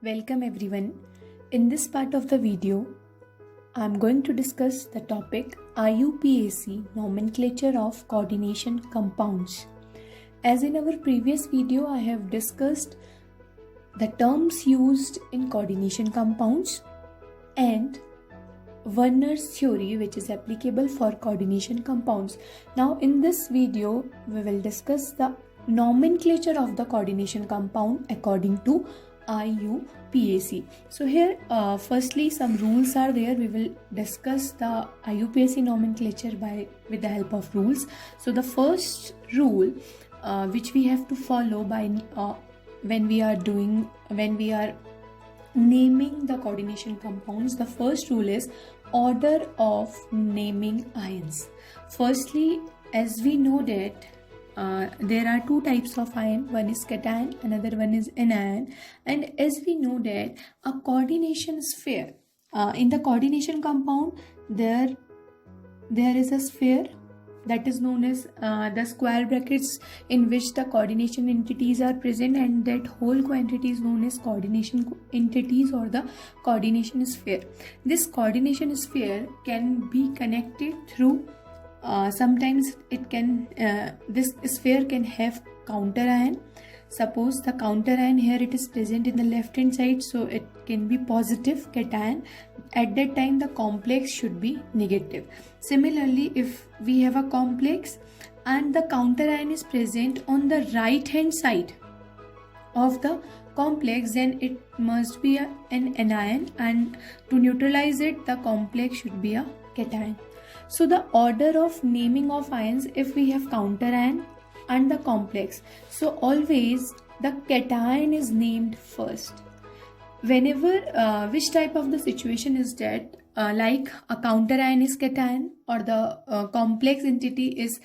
Welcome everyone. In this part of the video, I am going to discuss the topic IUPAC nomenclature of coordination compounds. As in our previous video, I have discussed the terms used in coordination compounds and Werner's theory which is applicable for coordination compounds. Now in this video, we will discuss the nomenclature of the coordination compound according to IUPAC. So here firstly some rules are there. We will discuss the IUPAC nomenclature with the help of rules. So the first rule which we have to follow by when we are naming the coordination compounds, the first rule is order of naming ions. Firstly, as we know that there are two types of ion, one is cation, another one is anion, and as we know that a coordination sphere, in the coordination compound there is a sphere that is known as the square brackets in which the coordination entities are present, and that whole quantity is known as coordination entities or the coordination sphere. This coordination sphere can be connected through sometimes it can this sphere can have counter ion. Suppose the counter ion here it is present in the left hand side, so it can be positive cation. At that time the complex should be negative. Similarly, if we have a complex and the counter ion is present on the right hand side of the complex, then it must be an anion, and to neutralize it the complex should be a cation. So the order of naming of ions, if we have counter ion and the complex, so always the cation is named first. Whenever which type of the situation is that like a counter ion is cation or the complex entity is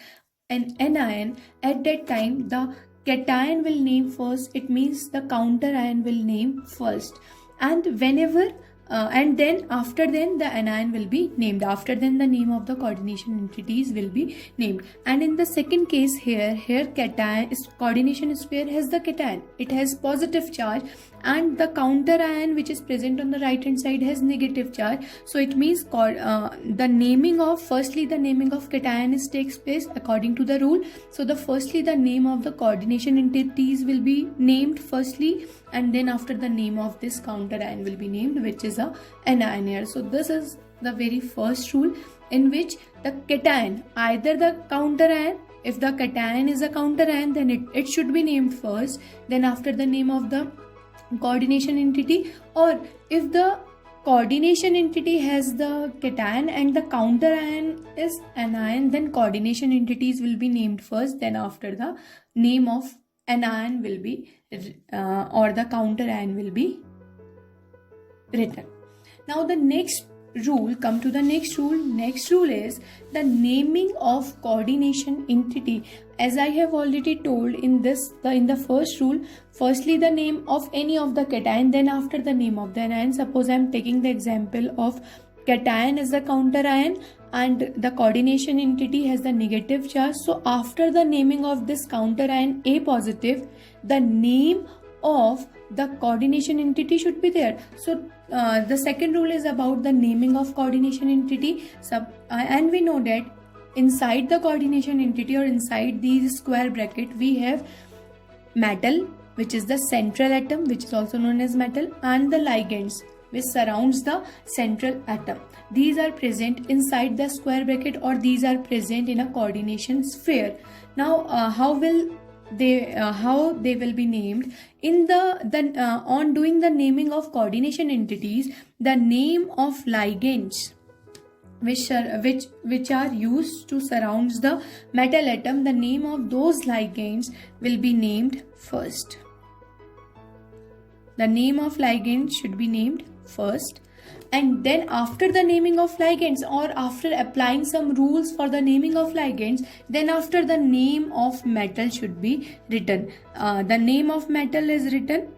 an anion, at that time the cation will name first. It means the counter ion will name first, and whenever and then after then the anion will be named. After then the name of the coordination entities will be named. And in the second case here cation is coordination sphere has the cation, it has positive charge, and the counter ion which is present on the right hand side has negative charge. So it means the naming of cation takes place according to the rule. So the name of the coordination entities will be named firstly, and then after the name of this counter ion will be named, which is an anion here. So this is the very first rule in which the cation, either the counter ion, if the cation is a counter ion, then it should be named first, then after the name of the coordination entity, or if the coordination entity has the cation and the counter ion is anion, then coordination entities will be named first, then after the name of anion will be or the counter ion will be written. Now the next rule, come to the next rule. Next rule is the naming of coordination entity. As I have already told in the first rule, firstly the name of any of the cation, then after the name of the anion. Suppose I am taking the example of cation as the counter ion and the coordination entity has the negative charge. So after the naming of this counter ion A positive, the name of the coordination entity should be there. So the second rule is about the naming of coordination entity. And we know that inside the coordination entity or inside these square bracket we have metal, which is the central atom, which is also known as metal, and the ligands which surrounds the central atom. These are present inside the square bracket, or these are present in a coordination sphere. Now how they will be named in on doing the naming of coordination entities, the name of ligands which are used to surround the metal atom, the name of those ligands will be named first. The name of ligands should be named first, and then after the naming of ligands, or after applying some rules for the naming of ligands, then after the name of metal should be written. The name of metal is written,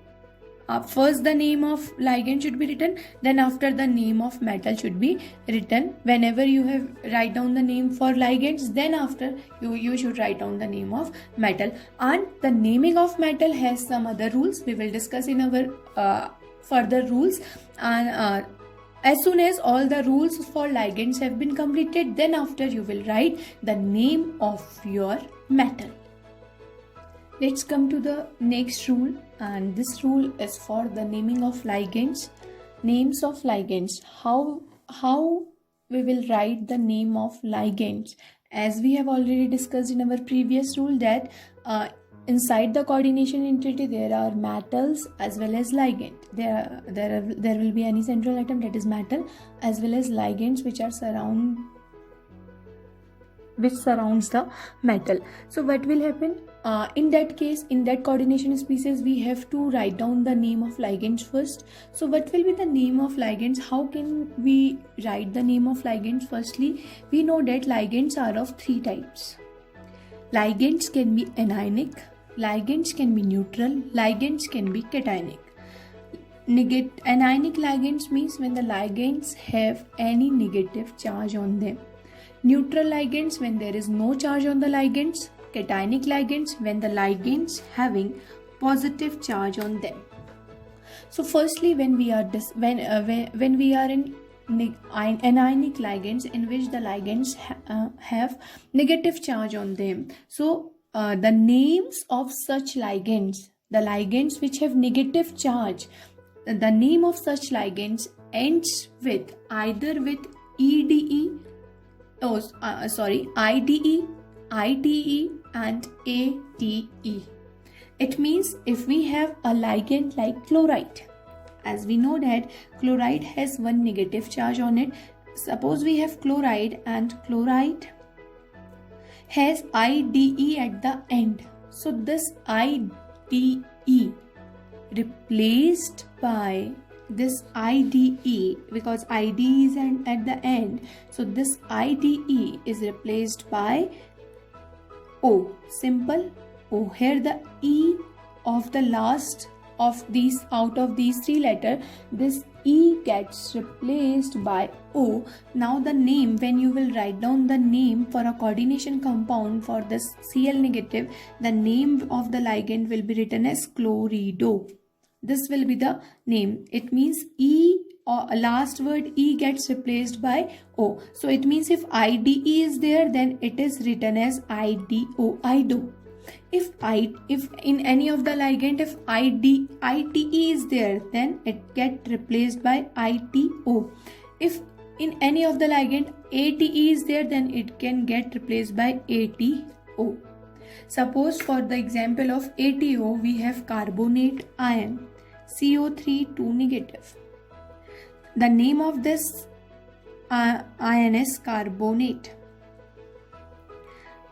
first the name of ligand should be written, then after the name of metal should be written. Whenever you have write down the name for ligands, then after you should write down the name of metal. And the naming of metal has some other rules we will discuss in our further rules, and as soon as all the rules for ligands have been completed, then after you will write the name of your metal. Let's come to the next rule, and this rule is for the naming of ligands. Names of ligands. How we will write the name of ligands? As we have already discussed in our previous rule that inside the coordination entity there are metals as well as ligand. There will be any central atom, that is metal, as well as ligands which surrounds the metal. So what will happen in that case, in that coordination species, we have to write down the name of ligands first. So what will be the name of ligands? How can we write the name of ligands? Firstly, we know that ligands are of three types. Ligands can be anionic, ligands can be neutral, ligands can be cationic. Anionic ligands means when the ligands have any negative charge on them. Neutral ligands when there is no charge on the ligands. Cationic ligands when the ligands having positive charge on them. So firstly, when we are in anionic ligands in which the ligands have negative charge on them, so the names of such ligands, the ligands which have negative charge, the name of such ligands ends with either with IDE, ITE and ATE. It means if we have a ligand like chloride, as we know that chloride has one negative charge on it. Suppose we have chloride and chloride has IDE at the end. So this IDE replaced by this IDE, because IDE is at the end, so this IDE is replaced by O, simple O. Here the E of the last of these, out of these three letters, this E gets replaced by O. Now the name, when you will write down the name for a coordination compound for this Cl negative, the name of the ligand will be written as chlorido. This will be the name. It means E, or last word E gets replaced by O. So it means if IDE is there, then it is written as IDO, IDO. If in any of the ligand, if ITE is there, then it get replaced by ITO. If in any of the ligand ATE is there, then it can get replaced by ATO. Suppose for the example of ATO, we have carbonate ion, CO3 2 negative. The name of this ion is carbonate.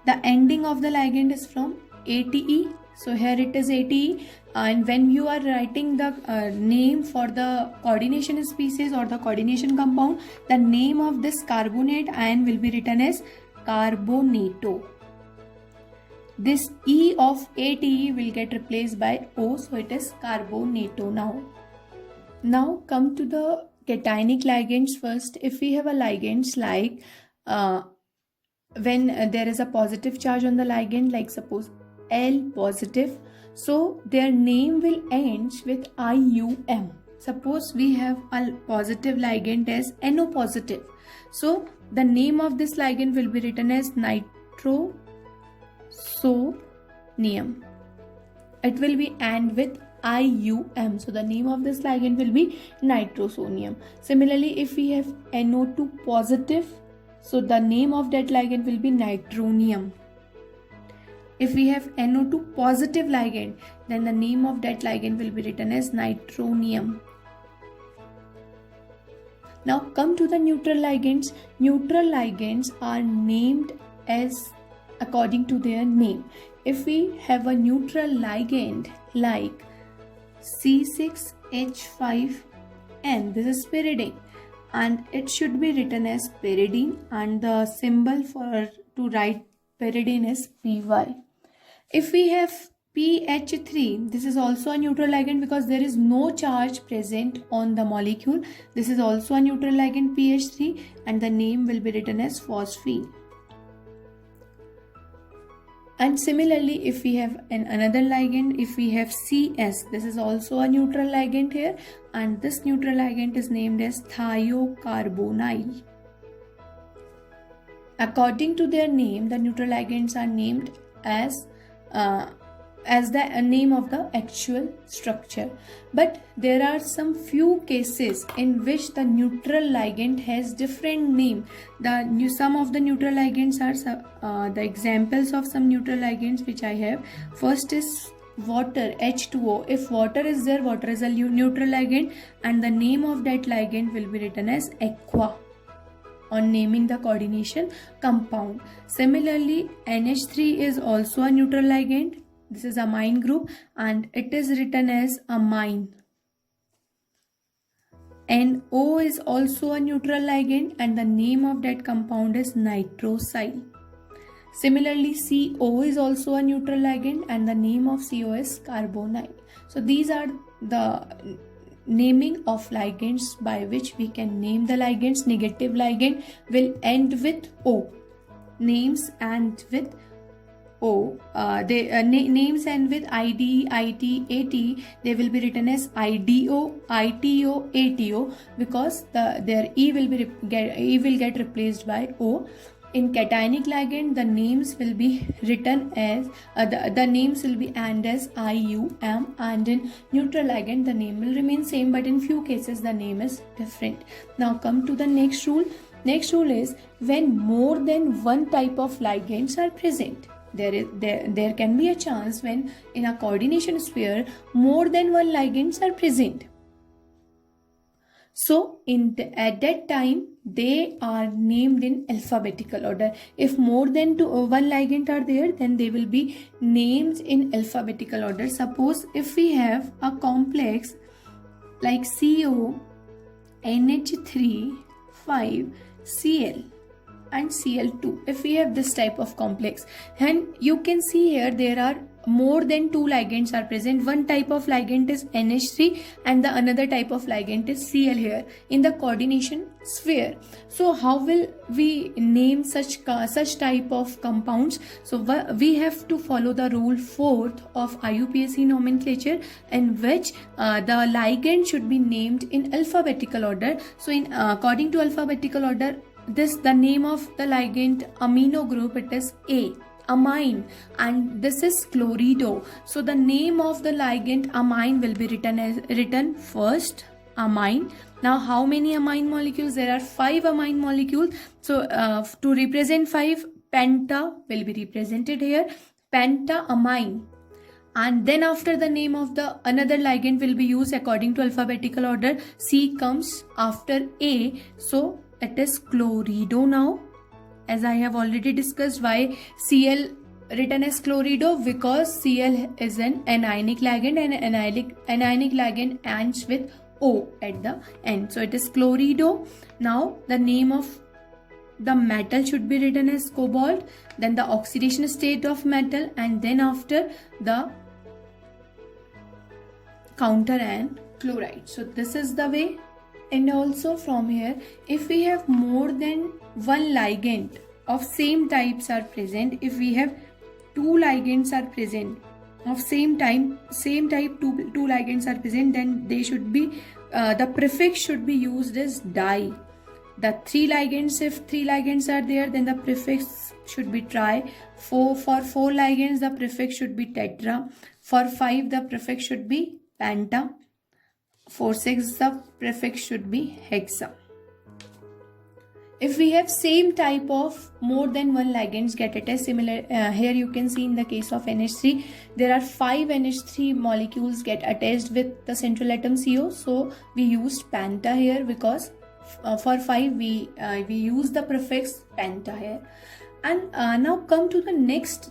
The ending of the ligand is from ATE. So here it is ATE, and when you are writing the name for the coordination species or the coordination compound, the name of this carbonate ion will be written as carbonato. This E of ATE will get replaced by O, so it is carbonato now. Now come to the cationic ligands first. If we have a ligands like when there is a positive charge on the ligand, like suppose L positive, so their name will end with IUM. Suppose we have a positive ligand as NO positive, so the name of this ligand will be written as nitrosonium. It will be end with IUM, so the name of this ligand will be nitrosonium. Similarly, if we have NO2 positive, so the name of that ligand will be nitronium. If we have NO2 positive ligand, then the name of that ligand will be written as nitronium. Now come to the neutral ligands. Neutral ligands are named as according to their name. If we have a neutral ligand like C6H5N, this is pyridine, and it should be written as pyridine, and the symbol for to write pyridine is Py. If we have PH3, this is also a neutral ligand because there is no charge present on the molecule. This is also a neutral ligand, PH3, and the name will be wrene as phosphine. And similarly, if we have another ligand, if we have CS, this is also a neutral ligand here, and this neutral ligand is named as thiocarbonyl. According to their name, the neutral ligands are named as the name of the actual structure. But there are some few cases in which the neutral ligand has different name. Some of the neutral ligands are the examples of some neutral ligands which I have. First is water, H2O. If water is there, water is a neutral ligand, and the name of that ligand will be written as aqua on naming the coordination compound. Similarly, NH3 is also a neutral ligand. This is amine group and it is written as amine. NO is also a neutral ligand and the name of that compound is nitrosyl. Similarly, CO is also a neutral ligand and the name of CO is carbonyl. So these are the naming of ligands by which we can name the ligands. Negative ligand will end with O. Names end with O. Names end with ID, IT, AT. They will be written as IDO, ITO, ATO because their E will get replaced by O. In cationic ligand, the names will be written as the names will be end as IUM, and in neutral ligand the name will remain same, but in few cases the name is different. Now come to the next rule. Next rule is when more than one type of ligands are present. There can be a chance when in a coordination sphere more than one ligands are present. So at that time they are named in alphabetical order. If more than one ligand are there, then they will be named in alphabetical order. Suppose if we have a complex like CO, NH3, 5, Cl and Cl2. If we have this type of complex, and you can see here there are more than two ligands are present. One type of ligand is NH3 and the another type of ligand is Cl here in the coordination sphere. So how will we name such type of compounds? So we have to follow the rule 4th of IUPAC nomenclature, in which the ligand should be named in alphabetical order. So according to alphabetical order, the name of the ligand amino group, it is A, amine, and this is chlorido. So the name of the ligand amine will be written first, amine. Now how many amine molecules? There are 5 amine molecules. So to represent 5, penta will be represented here, pentaamine. And then after the name of the another ligand will be used according to alphabetical order. C comes after A, so it is chlorido. Now as I have already discussed, why Cl written as chlorido, because Cl is an anionic ligand and anionic ligand ends with O at the end. So it is chlorido. Now the name of the metal should be written as cobalt, then the oxidation state of metal, and then after the counter and chloride. So this is the way. And also from here, if we have more than one ligand of same types are present, if we have 2 ligands are present of same type, two ligands are present, then they should be the prefix should be used as di. The 3 ligands, if 3 ligands are there, then the prefix should be tri. For 4 ligands, the prefix should be tetra. For 5, the prefix should be penta. For 6, the prefix should be hexa. If we have same type of more than one ligands get attached, similar here you can see in the case of NH3, there are 5 NH3 molecules get attached with the central atom CO. So we used penta here because for 5 we use the prefix penta here. And now come to the next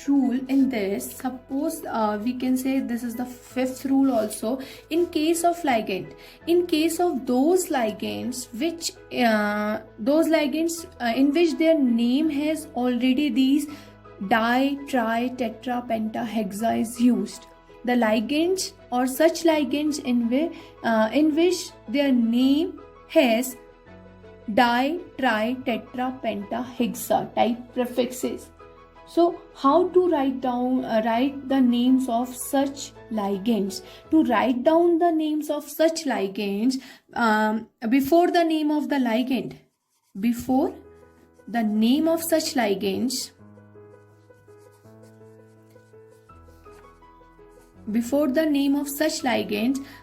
rule in this. Suppose we can say this is the 5th rule also. In case of ligand, in case of those ligands in which their name has already these di, tri, tetra, penta, hexa is used, the ligands or such ligands in which their name has di, tri, tetra, penta, hexa type prefixes. So how to write the names of such ligands? To write down the names of such ligands, before the name of the ligand, before the name of such ligands,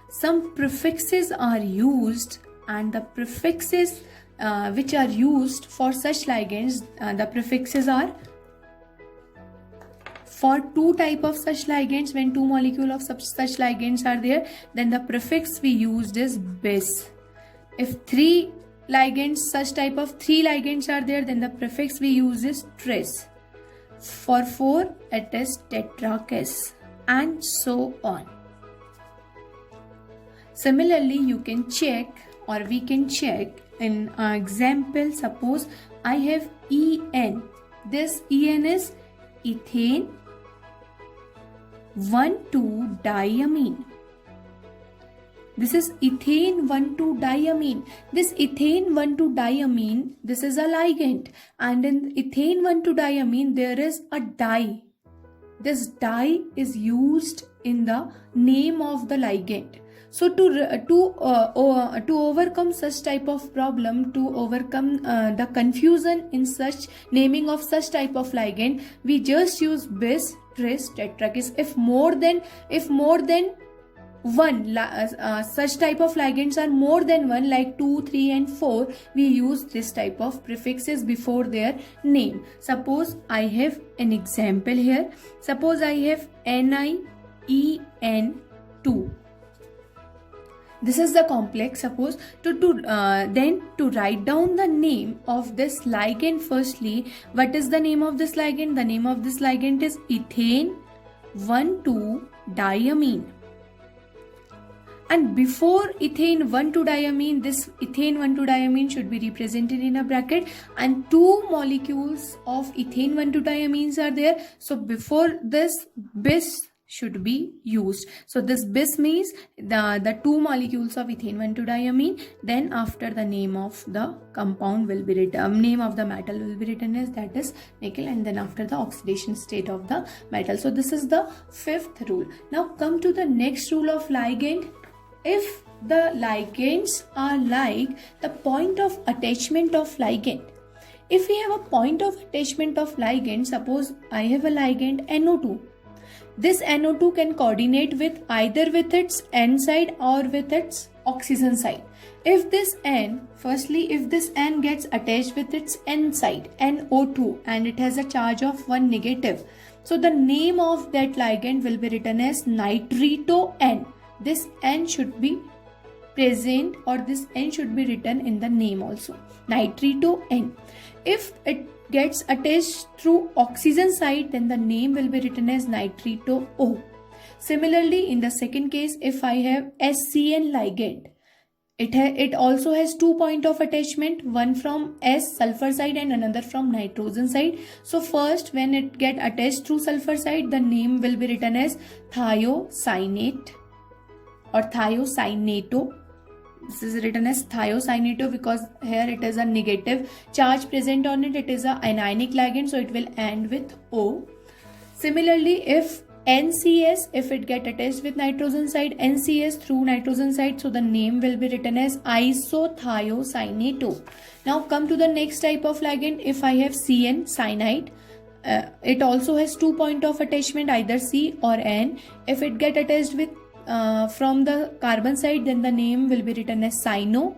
some prefixes are used, and the prefixes which are used for such ligands, the prefixes are for two type of such ligands. When two molecule of such ligands are there, then the prefix we used is bis. If three ligands, such type of three ligands are there, then the prefix we use is tris. For 4 it is tetrakis, and so on. Similarly, you can check, or we can check in example. Suppose I have En. This En is ethane 1,2-diamine. This is ethane 1,2-diamine. This ethane 1,2-diamine, this is a ligand, and in ethane 1,2-diamine there is a di. This di is used in the name of the ligand. So to overcome such type of problem, to overcome the confusion in such naming of such type of ligand, we just use bis, tris, tetrakis. If more than one such type of ligands are more than one, like 2, 3 and 4, we use this type of prefixes before their name. Suppose I have an example here. Suppose I have NiEN2. This is the complex. Suppose then to write down the name of this ligand, firstly, what is the name of this ligand? The name of this ligand is ethane 1,2-diamine. And before ethane 1,2-diamine, this ethane 1,2-diamine should be represented in a bracket, and two molecules of ethane 1,2-diamines are there. So before this, bis should be used. So this bis means the two molecules of ethane 1,2-diamine. Then after the name of the compound will be written, name of the metal will be written as, that is nickel, and then after the oxidation state of the metal. So this is the fifth rule. Now come to the next rule of ligand. If the ligands are like the point of attachment of ligand, if we have a point of attachment of ligand, suppose I have a ligand NO2. This NO2 can coordinate with either with its N side or with its oxygen side. If this N, firstly, if this N gets attached with its N side, NO2, and it has a charge of 1 negative, so the name of that ligand will be written as nitrito N. This N should be present, or this N should be written in the name also, nitrito N. If it gets attached through oxygen side, then the name will be written as nitrito O. Similarly, in the second case, if I have SCN ligand, it also has 2 points of attachment, one from S sulfur side and another from nitrogen side. So first, when it get attached through sulfur side, the name will be written as thiocyanate or thiocyaneto. This is written as thiocyaneto because here it is a negative charge present on it. It is a anionic ligand, so it will end with O. Similarly, if NCS, if it get attached with nitrogen side, NCS through nitrogen side, so the name will be written as isothiocyaneto. Now come to the next type of ligand. If I have CN, cyanide, it also has 2 points of attachment, either C or N. If it get attached with from the carbon side, then the name will be written as cyano,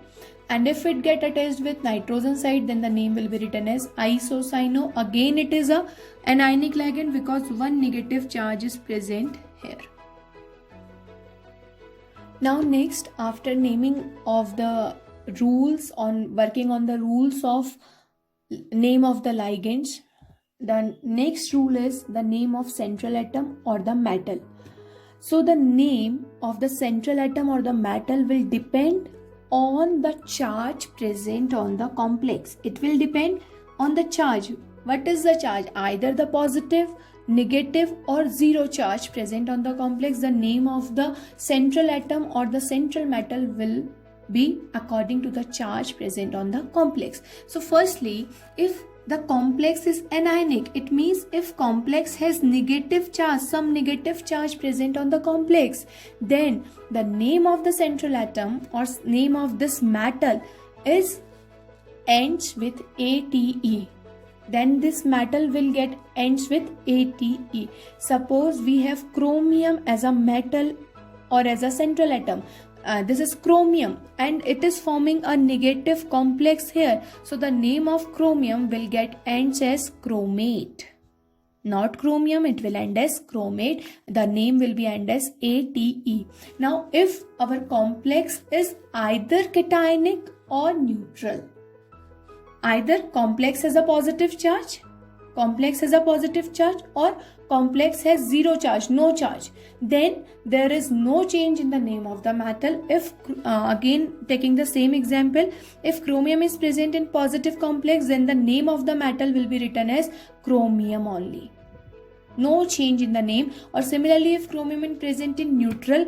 and if it get attached with nitrogen side, then the name will be written as isocyano. Again, it is a anionic ligand because one negative charge is present here. Now next, after naming of the rules, on working on the rules of name of the ligands, the next rule is the name of central atom or the metal. So the name of the central atom or the metal will depend on the charge present on the complex. It will depend on the charge. What is the charge? Either the positive, negative or zero charge present on the complex. The name of the central atom or the central metal will be according to the charge present on the complex. So firstly, if the complex is anionic. It means if complex has negative charge, some negative charge present on the complex, then the name of the central atom or name of this metal is ends with ATE. Then this metal will get ends with ATE. Suppose we have chromium as a metal or as a central atom. This is chromium and it is forming a negative complex here. So the name of chromium will get ends as chromate. Not chromium, it will end as chromate. The name will be end as ATE. Now if our complex is either cationic or neutral, either complex has a positive charge, or complex has zero charge, no charge, then there is no change in the name of the metal. If again taking the same example, if chromium is present in positive complex, then the name of the metal will be written as chromium only, no change in the name. Or similarly, if chromium is present in neutral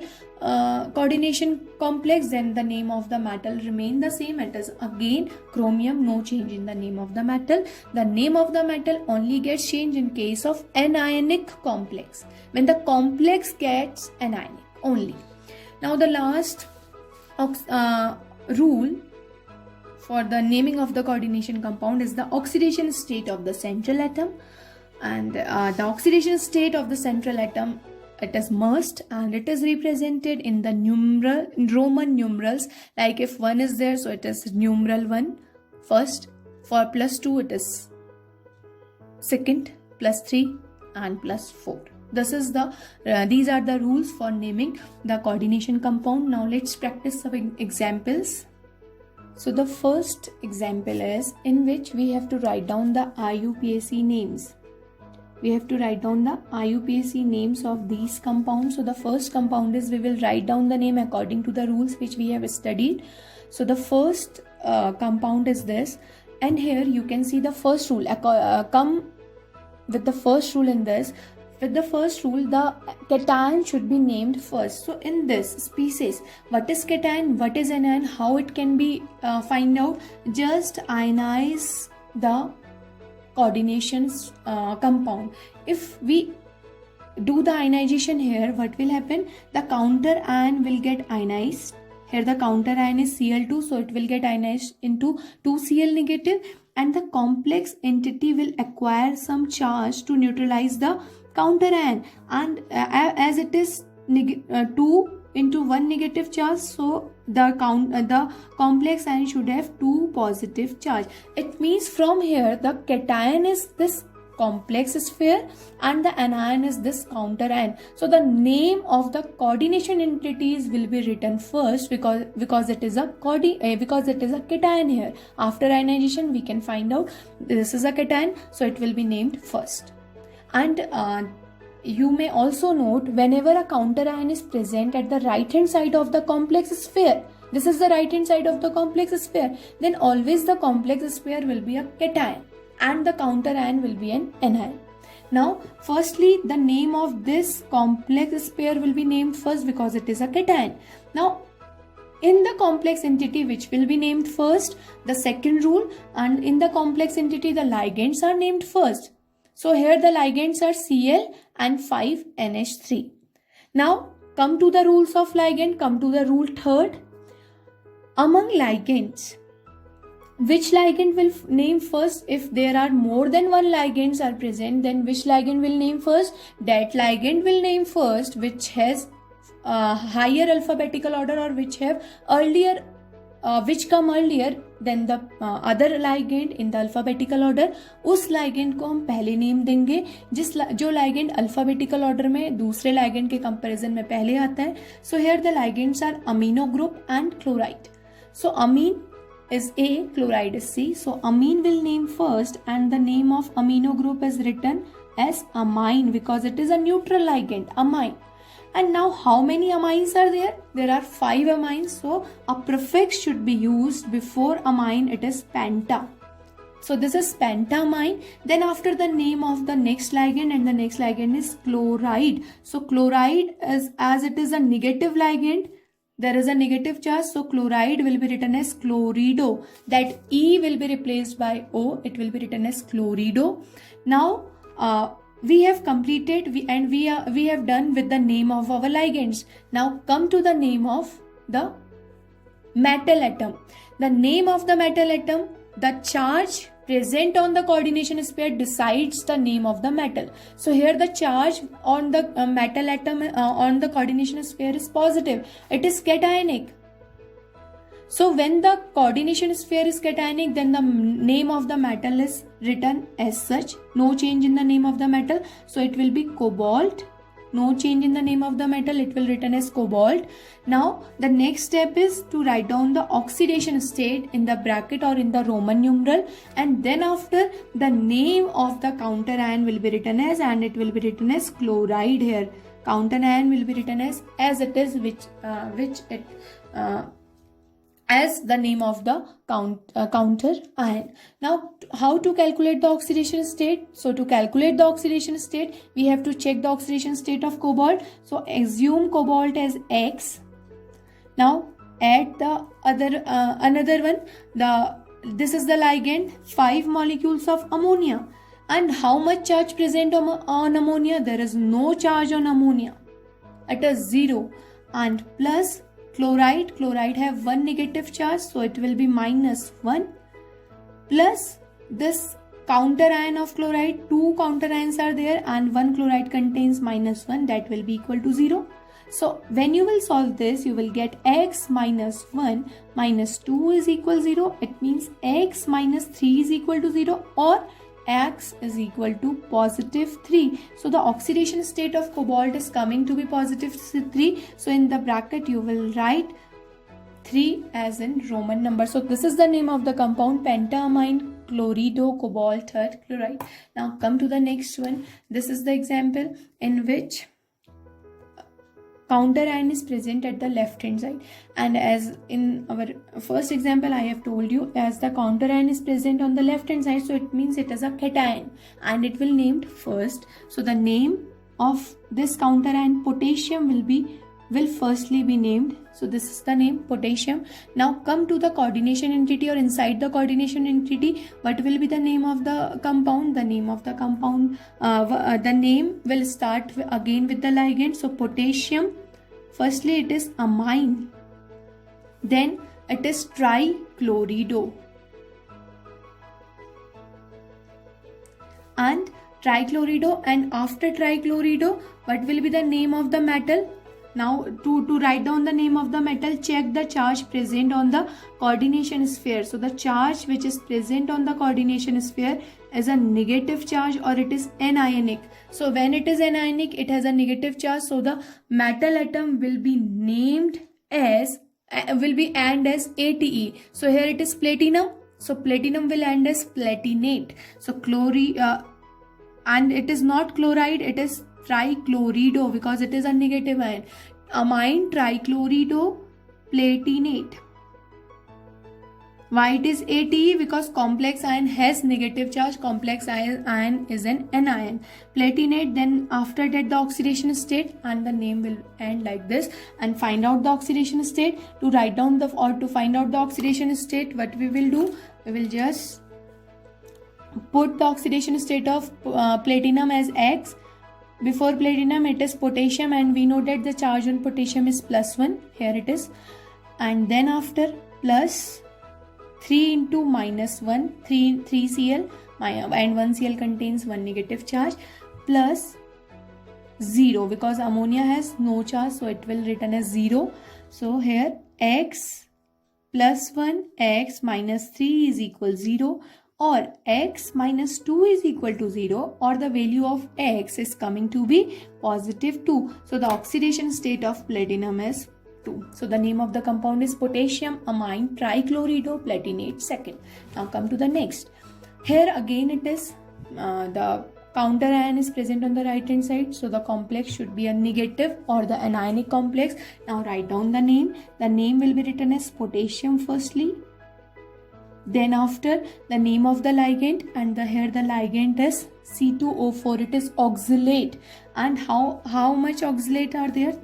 coordination complex, then the name of the metal remain the same. It is again chromium, no change in the name of the metal. The name of the metal only gets changed in case of anionic complex, when the complex gets anionic only. Now the last rule for the naming of the coordination compound is the oxidation state of the central atom. And the oxidation state of the central atom, it is must, and it is represented in the Roman numerals. Like if 1 is there, so it is numeral 1 first. For +2 it is second, +3 and +4. This is the these are the rules for naming the coordination compound. Now let's practice some examples. So the first example is in which we have to write down the IUPAC names. We have to write down the IUPAC names of these compounds. So the first compound is, we will write down the name according to the rules which we have studied. So the first compound is this, and here you can see the first rule. Come with the first rule in this. With the first rule, the cation should be named first. So in this species, what is cation, what is anion, how it can be find out? Just ionize the coordination compound. If we do the ionization here, what will happen? The counter ion will get ionized. Here the counter ion is Cl2, so it will get ionized into 2Cl negative, and the complex entity will acquire some charge to neutralize the counter ion. And as it is 2 into 1 negative charge, so the complex ion should have 2 positive charge. It means from here the cation is this complex sphere and the anion is this counter ion. So the name of the coordination entities will be written first because it is a cation here. After ionization we can find out this is a cation, so it will be named first. And you may also note, whenever a counter ion is present at the right hand side of the complex sphere, this is the right hand side of the complex sphere, then always the complex sphere will be a cation and the counter ion will be an anion. Now firstly, the name of this complex sphere will be named first because it is a cation. Now in the complex entity which will be named first, the second rule, and in the complex entity the ligands are named first. So here the ligands are Cl and 5NH3. Now come to the rules of ligand, come to the rule third. Among ligands, which ligand will name first? If there are more than one ligands are present, then which ligand will name first? That ligand will name first which has higher alphabetical order, or which have earlier which come earlier than the other ligand in the alphabetical order. उस ligand को हम पहले name देंगे जो ligand alphabetical order में दूसरे ligand के comparison में पहले आता है. So here the ligands are amino group and chloride. So amine is A, chloride is C. So amine will name first, and the name of amino group is written as amine because it is a neutral ligand, amine. And now how many amines are there? There are 5 amines. So a prefix should be used before amine. It is penta. So this is pentamine. Then after the name of the next ligand, and the next ligand is chloride. So chloride is, as it is a negative ligand, there is a negative charge, so chloride will be written as chlorido. That E will be replaced by O, it will be written as chlorido. Now we have completed we have done with the name of our ligands. Now come to the name of the metal atom. The name of the metal atom, the charge present on the coordination sphere decides the name of the metal. So here the charge on the metal atom on the coordination sphere is positive. It is cationic. So when the coordination sphere is cationic, then the name of the metal is written as such. No change in the name of the metal. So it will be cobalt. No change in the name of the metal, it will written as cobalt. Now the next step is to write down the oxidation state in the bracket or in the Roman numeral, and then after the name of the counter ion will be written as, and it will be written as chloride here. Counter ion will be written as it is, as the name of the counter ion. Now how to calculate the oxidation state? So to calculate the oxidation state, we have to check the oxidation state of cobalt. So assume cobalt as X. Now add the another one. This is the ligand, 5 molecules of ammonia. And how much charge present on ammonia? There is no charge on ammonia. It is 0. And plus chloride have 1 negative charge, so it will be -1, plus this counter ion of chloride, 2 counter ions are there and 1 chloride contains -1, that will be equal to 0. So when you will solve this, you will get x minus 1 minus 2 is equal 0. It means x minus 3 is equal to 0, or x is equal to positive 3. So the oxidation state of cobalt is coming to be positive 3. So in the bracket you will write 3 as in Roman number. So this is the name of the compound, pentamine chlorido cobalt chloride. Now come to the next one. This is the example in which counter ion is present at the left hand side, and as in our first example I have told you, as the counter ion is present on the left hand side, so it means it is a cation and it will named first. So the name of this counter ion, potassium, will firstly be named. So this is the name, potassium. Now come to the coordination entity, or inside the coordination entity, what will be the name of the compound? The name of the compound, the name will start again with the ligand. So potassium, firstly it is amine, then it is trichlorido, and trichlorido, and after trichlorido, what will be the name of the metal? Now to write down the name of the metal, check the charge present on the coordination sphere. So the charge which is present on the coordination sphere is a negative charge, or it is anionic. So when it is anionic, it has a negative charge, so the metal atom will be named as end as ATE. So here it is platinum, so platinum will end as platinate. So and it is not chloride, it is trichlorido, because it is a negative ion. Amine trichlorido platinate. Why it is ATE? Because complex ion has negative charge, complex ion is an anion. Platinate, then after that the oxidation state, and the name will end like this. And find out the oxidation state. To find out the oxidation state, what we will do? We will just put the oxidation state of platinum as X. Before platinum it is potassium, and we know that the charge on potassium is +1. Here it is. And then after plus 3 into -1, 3 Cl, and 1 Cl contains 1 negative charge, plus 0, because ammonia has no charge, so it will written as 0. So here x plus 1, x minus 3 is equal 0, or x minus 2 is equal to 0, or the value of x is coming to be positive 2. So the oxidation state of platinum is 2. So the name of the compound is potassium amine trichlorido platinate second. Now come to the next. Here again it is the counter ion is present on the right hand side, so the complex should be a negative or the anionic complex. Now write down the name. The name will be written as potassium firstly, then after the name of the ligand, and here the ligand is C2O4. It is oxalate. And how much oxalate are there?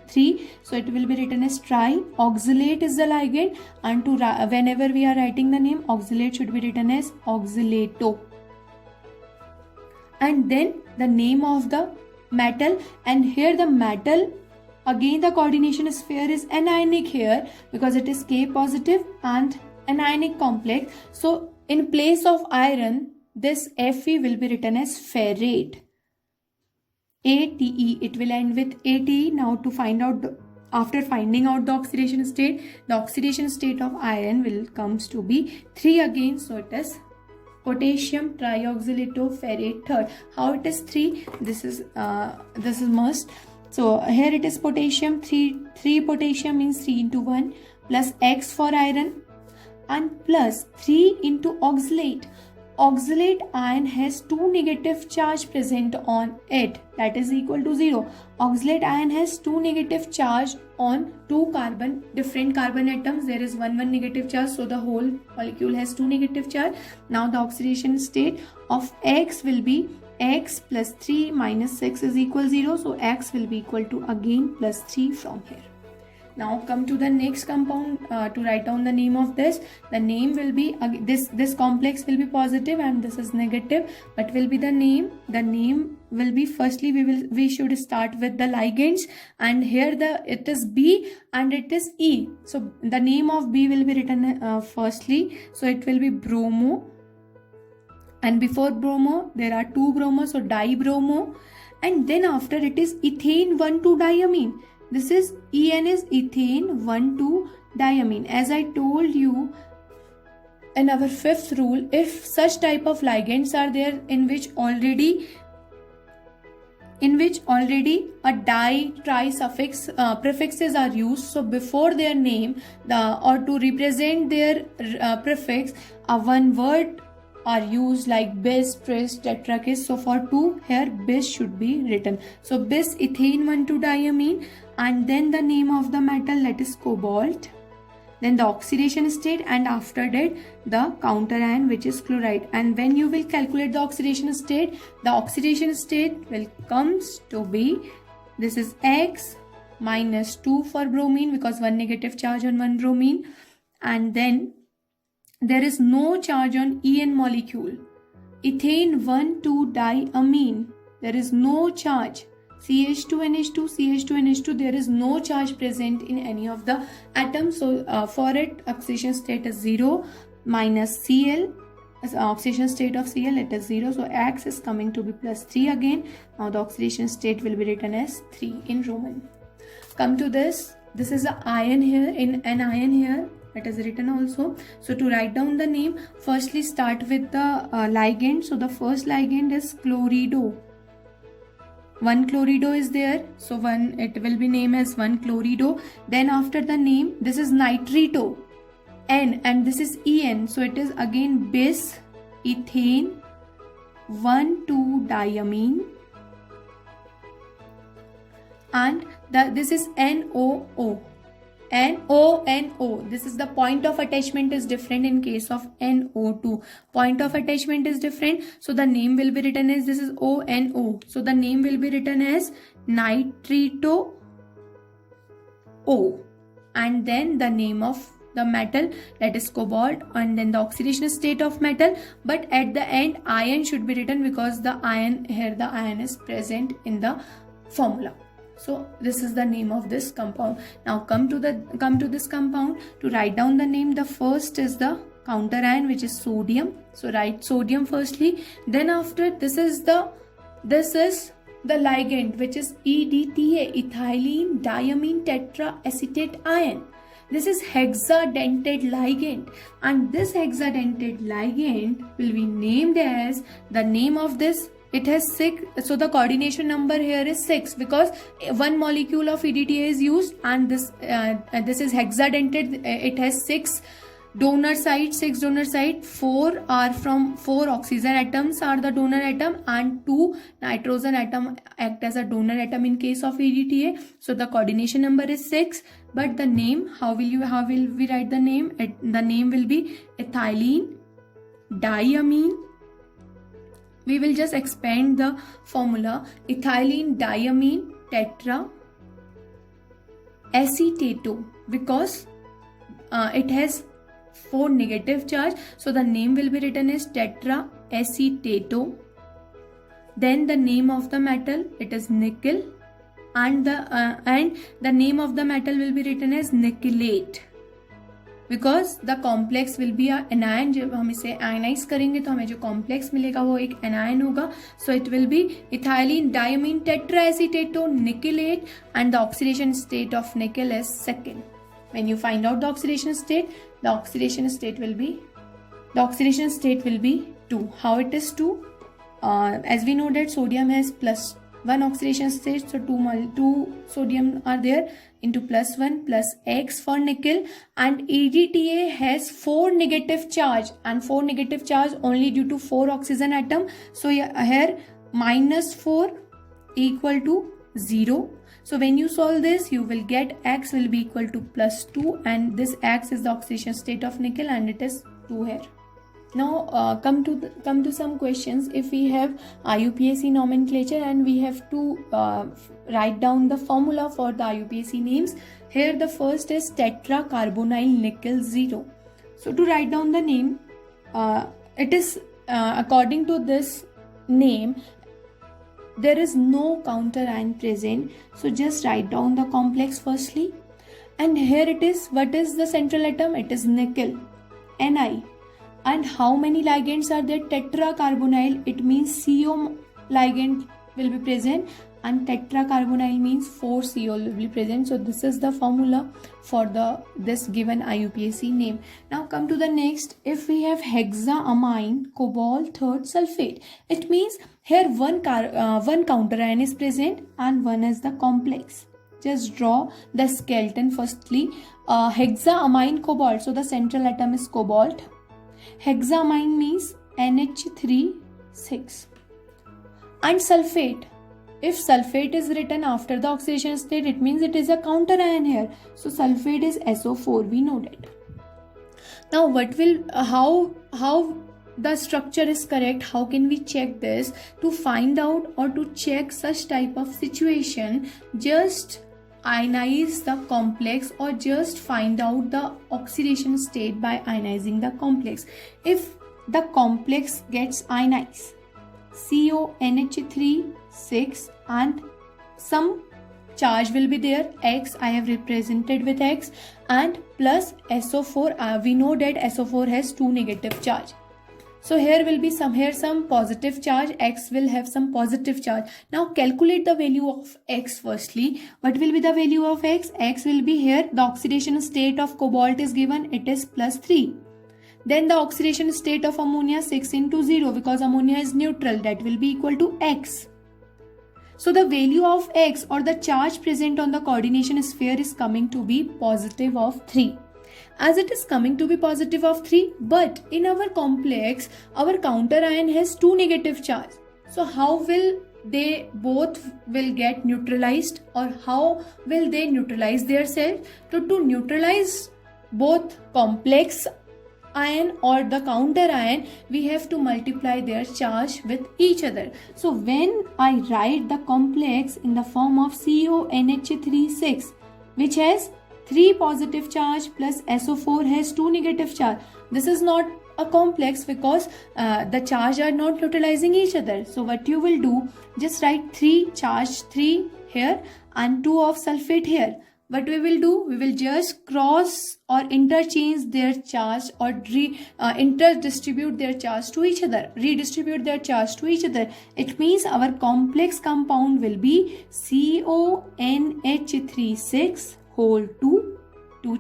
3, so it will be written as tri. Oxalate is the ligand, and whenever we are writing the name, oxalate should be written as oxalato. And then the name of the metal, and here the metal, again the coordination sphere is anionic here because it is K positive and anionic complex. So in place of iron, this Fe will be written as ferrate. ATE, it will end with ATE. Now to find out, after finding out the oxidation state of iron will comes to be 3 again. So it is potassium trioxalato ferrate third. How it is 3? This is must. So here it is potassium, 3 potassium means 3 into 1 plus X for iron and plus 3 into oxalate. Oxalate ion has 2 negative charge present on it, that is equal to 0. Oxalate ion has 2 negative charge on 2 different carbon atoms. There is one negative charge, so the whole molecule has 2 negative charge. Now the oxidation state of X will be X plus 3 minus 6 is equal 0. So X will be equal to again plus 3 from here. Now come to the next compound to write down the name of this. The name will be, this complex will be positive and this is negative. What will be the name? The name will be, firstly we should start with the ligands, and here it is B and it is E. So the name of B will be written firstly. So it will be bromo, and before bromo there are 2 bromo, so dibromo, and then after it is ethane 1,2-diamine. This is En is ethane 1,2-diamine. As I told you in our 5th rule, if such type of ligands are there in which already a di, tri suffix prefixes are used, so before their name or to represent their prefix, one word are used like bis, tris, tetrakis. So for 2 here bis should be written. So bis ethane 1,2-diamine, and then the name of the metal, that is cobalt, then the oxidation state, and after that the counter ion, which is chloride. And when you will calculate the oxidation state will comes to be, this is X minus 2 for bromine because 1 negative charge on 1 bromine, and then there is no charge on En molecule. Ethane 1,2-diamine, there is no charge. CH2NH2, there is no charge present in any of the atoms. So for it, oxidation state is 0 minus Cl. As oxidation state of Cl, it is 0. So X is coming to be plus 3 again. Now the oxidation state will be written as 3 in Roman. Come to this. This is an ion here, an ion here. It is written also. So to write down the name, firstly start with the ligand. So the first ligand is chlorido. 1 chlorido is there, so it will be named as 1 chlorido. Then after the name, this is nitrito, N, and this is En. So it is again bis ethane 1,2-diamine, and this is NOO. NO. This is the point of attachment is different in case of NO2. Point of attachment is different. So the name will be written as, this is ONO. So the name will be written as nitrito O. And then the name of the metal, that is cobalt, and then the oxidation state of metal. But at the end, ion should be written because the ion is present in the formula. So this is the name of this compound. Now come to this compound. To write down the name, the first is the counter ion, which is sodium. So write sodium firstly. Then after, this is the ligand, which is EDTA, ethylene diamine tetraacetate ion. This is hexadentate ligand, and this hexadentate ligand will be named as, the name of this, it has 6, so the coordination number here is 6 because 1 molecule of EDTA is used, and this is hexadentate. It has 6 donor sites. 4 are from 4 oxygen atoms are the donor atom, and 2 nitrogen atom act as a donor atom in case of EDTA. So the coordination number is 6. But the name, how will we write the name? The name will be ethylene diamine. We will just expand the formula. Ethylene diamine acetate, because it has 4 negative charge, so the name will be written as tetraacetate. Then the name of the metal, it is nickel, and the name of the metal will be written as nickelate, because the complex will be anion. जब हम इसे ionise करेंगे तो हमें जो complex मिलेगा वो एक एनायन होगा. So it will be ethylene diamine tetraacetato nickelate, and the oxidation state of nickel is second. When you find out the oxidation state will be 2. How it is 2? As we know that sodium has +1 oxidation state, so 2 sodium are there into +1 plus X for nickel, and EDTA has 4 negative charge, and 4 negative charge only due to 4 oxygen atom. So here -4 equal to 0. So when you solve this, you will get X will be equal to +2, and this X is the oxidation state of nickel, and it is 2 here. Now come to some questions. If we have IUPAC nomenclature and we have to write down the formula for the IUPAC names, here the first is tetracarbonyl nickel 0. So to write down the name, it is according to this name, there is no counter ion present, so just write down the complex firstly. And here it is, what is the central atom? It is nickel, Ni. And how many ligands are there? Tetracarbonyl, it means CO ligand will be present, and tetracarbonyl means 4 CO will be present. So this is the formula for this given IUPAC name. Now come to the next. If we have hexaamine cobalt third sulfate, it means here one counter ion is present and one is the complex. Just draw the skeleton firstly. Hexaamine cobalt, so the central atom is cobalt. Hexaamine means NH3 6, and sulfate, if sulfate is written after the oxidation state, it means it is a counter ion here, so sulfate is SO4, we know that. Now what will how the structure is correct? How can we check this? To find out or to check such type of situation, just ionize the complex or just find out the oxidation state by ionizing the complex. If the complex gets ionized, CONH3 6, and some charge will be there, X I have represented with X, and plus SO4, we know that SO4 has 2 negative charge. So here will be some positive charge, X will have some positive charge. Now calculate the value of X firstly. What will be the value of X? X will be here, the oxidation state of cobalt is given, it is +3. Then the oxidation state of ammonia 6 into 0, because ammonia is neutral, that will be equal to X. So the value of X or the charge present on the coordination sphere is coming to be positive of 3. As it is coming to be positive of 3, but in our complex, our counter ion has 2 negative charge. So how will they both will get neutralized, or how will they neutralize themselves? To neutralize both complex ion or the counter ion, we have to multiply their charge with each other. So when I write the complex in the form of CONH3 6, which has 3 positive charge plus SO4 has 2 negative charge, this is not a complex because the charge are not neutralizing each other. So what you will do, just write 3 charge 3 here and 2 of sulfate here. What we will do, we will just cross or interchange their charge or interdistribute their charge to each other, redistribute their charge to each other. It means our complex compound will be CONH3 6 whole 2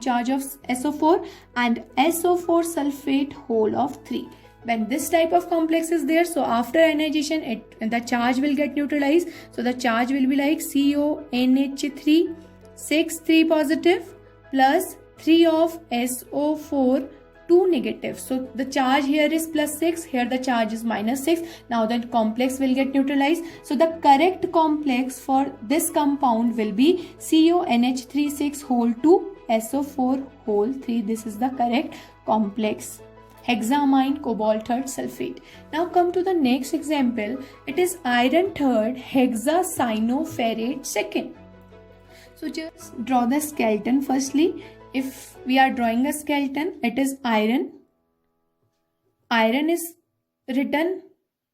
charge of SO4 and SO4 sulfate whole of 3. When this type of complex is there, so after ionization the charge will get neutralized. So the charge will be like CONH3 6 3 positive plus 3 of SO4 2 negative. So the charge here is +6, here the charge is -6. Now the complex will get neutralized. So the correct complex for this compound will be CONH3 6 whole 2 SO4 whole 3. This is the correct complex. Hexaamine cobalt third sulfate. Now come to the next example. It is iron third hexacyanoferrate second. So just draw the skeleton firstly. If we are drawing a skeleton, it is iron. Iron is written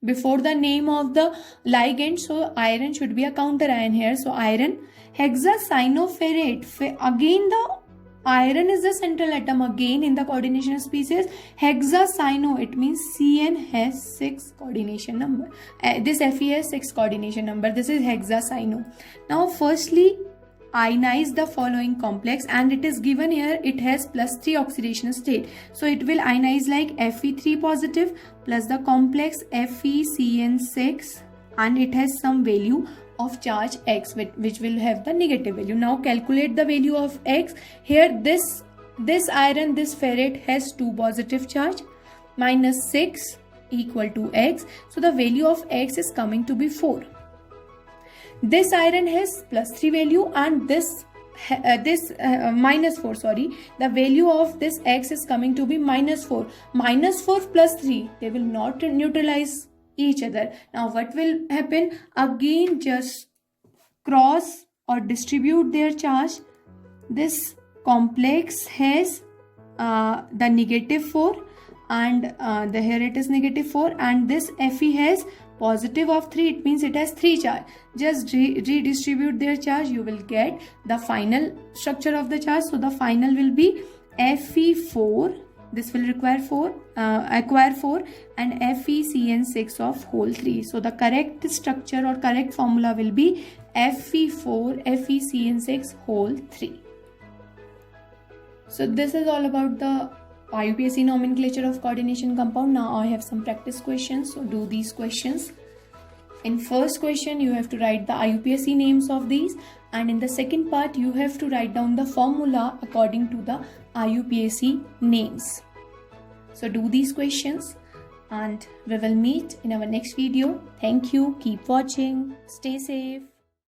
before the name of the ligand, so iron should be a counter ion here. So iron. Hexacyanoferrate, again the iron is the central atom again in the coordination species. Hexacyano, it means Cn has 6 coordination number. This Fe has 6 coordination number. This is hexacyano. Now firstly ionize the following complex, and it is given here it has +3 oxidation state. So it will ionize like Fe3 positive plus the complex FeCN6, and it has some value of charge X which will have the negative value. Now calculate the value of X. Here this iron, this ferrate has 2 positive charge, -6 equal to X. So the value of X is coming to be 4. This iron has +3 value, and this -4, sorry, the value of this X is coming to be -4. -4 plus 3, they will not neutralize each other. Now what will happen? Again just cross or distribute their charge. This complex has the -4, and here it is -4, and this Fe has positive of 3, it means it has 3 charge. Just redistribute their charge, you will get the final structure of the charge. So the final will be Fe4, this will acquire 4 and FeCN6 of whole 3. So the correct structure or correct formula will be Fe4 FeCN6 whole 3. So this is all about the IUPAC nomenclature of coordination compound. Now I have some practice questions, so do these questions. In first question you have to write the IUPAC names of these, and in the second part you have to write down the formula according to the IUPAC names. So do these questions, and we will meet in our next video. Thank you. Keep watching. Stay safe.